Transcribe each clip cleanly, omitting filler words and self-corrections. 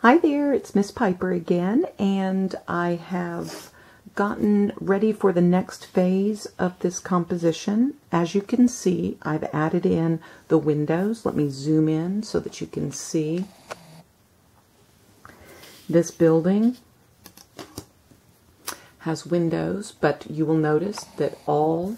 Hi there, it's Miss Piper again, and I have gotten ready for the next phase of this composition. As you can see, I've added in the windows. Let me zoom in so that you can see. This building has windows, but you will notice that all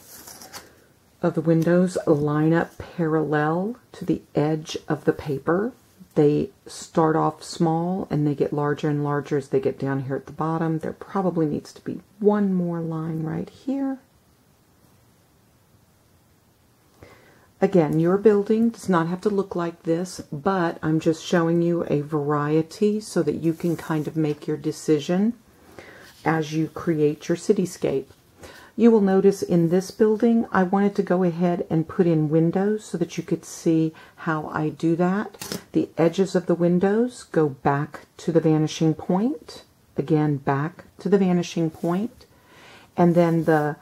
of the windows line up parallel to the edge of the paper. They start off small and they get larger and larger as they get down here at the bottom. There probably needs to be one more line right here. Again, your building does not have to look like this, but I'm just showing you a variety so that you can kind of make your decision as you create your cityscape. You will notice in this building, I wanted to go ahead and put in windows so that you could see how I do that. The edges of the windows go back to the vanishing point. Again, back to the vanishing point. And then the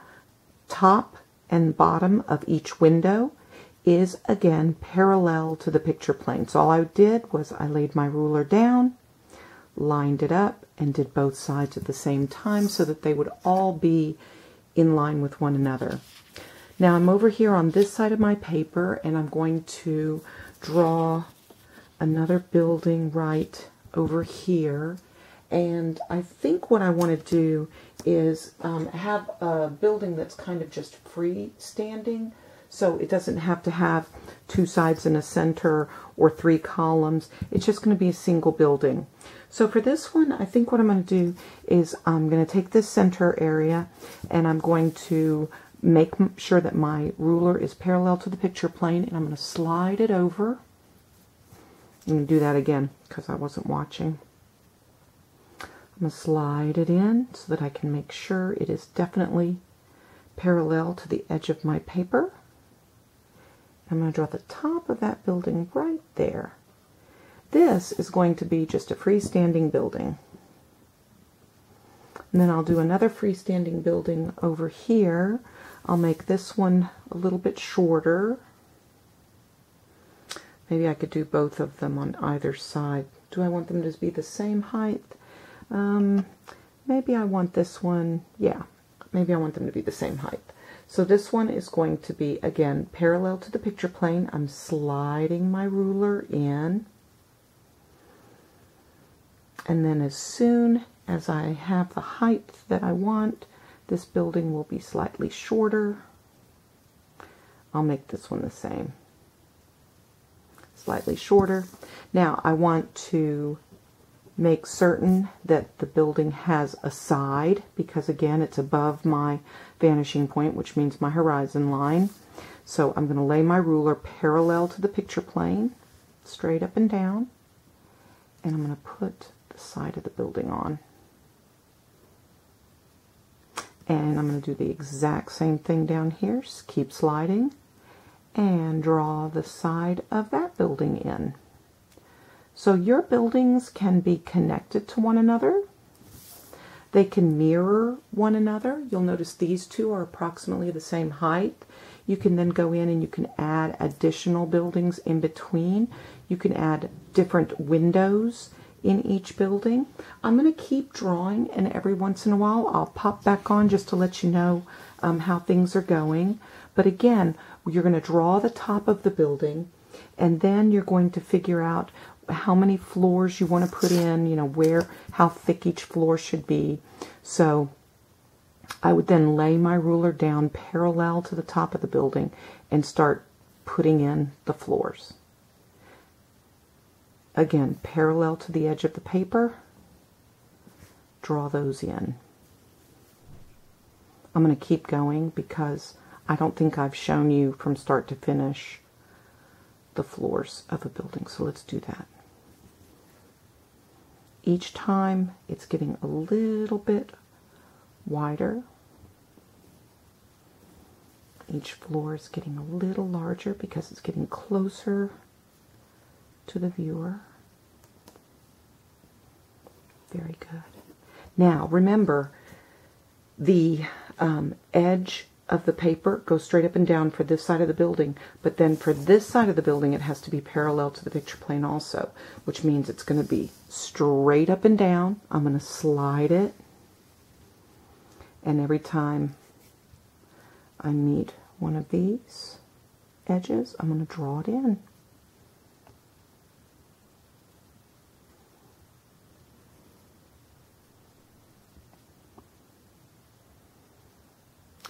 top and bottom of each window is again parallel to the picture plane. So all I did was I laid my ruler down, lined it up, and did both sides at the same time so that they would all be in line with one another. Now I'm over here on this side of my paper and I'm going to draw another building right over here, and I think what I want to do is have a building that's kind of just freestanding, so it doesn't have to have two sides and a center or three columns. It's just going to be a single building. So for this one, I think what I'm going to do is I'm going to take this center area and I'm going to make sure that my ruler is parallel to the picture plane, and I'm going to slide it over. I'm going to do that again because I wasn't watching. I'm going to slide it in so that I can make sure it is definitely parallel to the edge of my paper. I'm going to draw the top of that building right there. This is going to be just a freestanding building. And then I'll do another freestanding building over here. I'll make this one a little bit shorter. Maybe I could do both of them on either side. Do I want them to be the same height? Maybe I want this one, yeah, maybe I want them to be the same height. So this one is going to be, again, parallel to the picture plane. I'm sliding my ruler in. And then as soon as I have the height that I want, this building will be slightly shorter. I'll make this one the same. Slightly shorter. Now I want to make certain that the building has a side, because again it's above my vanishing point, which means my horizon line. So I'm going to lay my ruler parallel to the picture plane, straight up and down, and I'm going to put the side of the building on. And I'm going to do the exact same thing down here. Just keep sliding and draw the side of that building in. So your buildings can be connected to one another. They can mirror one another. You'll notice these two are approximately the same height. You can then go in and you can add additional buildings in between. You can add different windows in each building. I'm going to keep drawing, and every once in a while I'll pop back on just to let you know how things are going. But again, you're going to draw the top of the building, and then you're going to figure out how many floors you want to put in, you know, how thick each floor should be. So I would then lay my ruler down parallel to the top of the building and start putting in the floors. Again, parallel to the edge of the paper, draw those in. I'm going to keep going because I don't think I've shown you from start to finish the floors of a building, so let's do that. Each time it's getting a little bit wider. Each floor is getting a little larger because it's getting closer to the viewer. Very good. Now remember, the edge of the paper goes straight up and down for this side of the building, but then for this side of the building it has to be parallel to the picture plane also, which means it's going to be straight up and down. I'm going to slide it, and every time I meet one of these edges, I'm going to draw it in.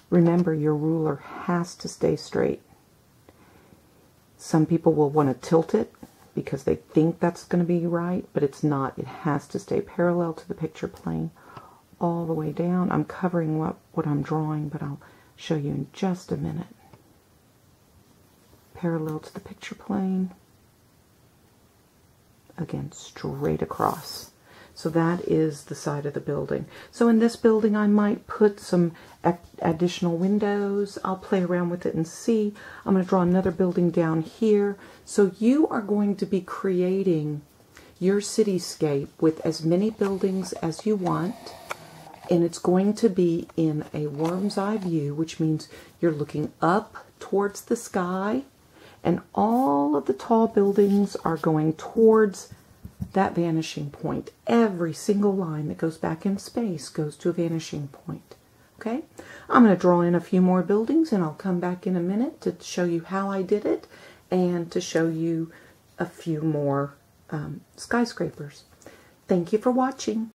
Remember, your ruler has to stay straight. Some people will want to tilt it because they think that's going to be right, but it's not. It has to stay parallel to the picture plane all the way down. I'm covering what I'm drawing, but I'll show you in just a minute. Parallel to the picture plane. Again, straight across. So that is the side of the building. So in this building I might put some additional windows. I'll play around with it and see. I'm going to draw another building down here. So you are going to be creating your cityscape with as many buildings as you want. And it's going to be in a worm's eye view, which means you're looking up towards the sky. And all of the tall buildings are going towards that vanishing point. Every single line that goes back in space goes to a vanishing point. Okay? I'm going to draw in a few more buildings, and I'll come back in a minute to show you how I did it and to show you a few more skyscrapers. Thank you for watching.